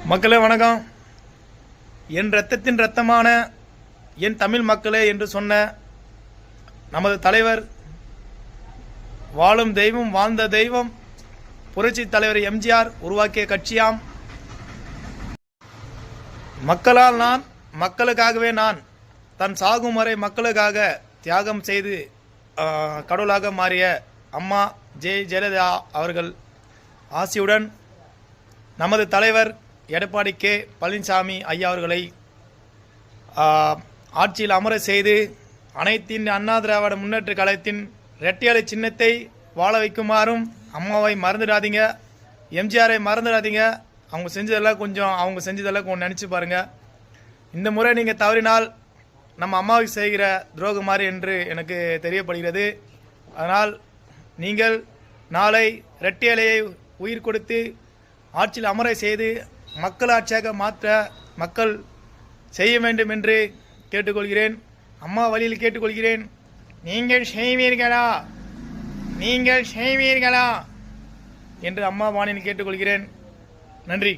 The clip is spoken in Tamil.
மக்களே வணக்கம். என் இரத்தத்தின் இரத்தமான என் தமிழ் மக்களே என்று சொன்ன நமது தலைவர், வாழும் தெய்வம் வாழ்ந்த தெய்வம், புரட்சி தலைவர் எம்ஜிஆர் உருவாக்கிய கட்சியாம் மக்களால் நான் மக்களுக்காகவே நான் தன் சாகும் வரை மக்களுக்காக தியாகம் செய்து கடவுளாக மாறிய அம்மா ஜெயலலிதா அவர்கள் ஆசியுடன் நமது தலைவர் எடப்பாடி கே பழனிசாமி ஐயா அவர்களை ஆட்சியில் அமர செய்து அனைத்தின் அண்ணா திராவிட முன்னேற்ற கழகத்தின் இரட்டையலை சின்னத்தை வாழ வைக்குமாறும், அம்மாவை மறந்துடாதீங்க, எம்ஜிஆரை மறந்துடாதீங்க. அவங்க செஞ்சதெல்லாம் கொஞ்சம் நினச்சி பாருங்கள். இந்த முறை நீங்கள் தவறினால் நம்ம அம்மாவுக்கு செய்கிற துரோகம் மாதிரி என்று எனக்கு தெரியப்படுகிறது. அதனால் நீங்கள் நாளை இரட்டையலையை உயிர் கொடுத்து ஆட்சியில் அமர செய்து மக்கள் ஆட்சியாக மாற்ற மக்கள் செய்ய வேண்டும் என்று கேட்டுக்கொள்கிறேன். அம்மா வழியில் கேட்டுக்கொள்கிறேன். நீங்கள் செய்வீர்களா என்று அம்மா வாணியில் கேட்டுக்கொள்கிறேன். நன்றி.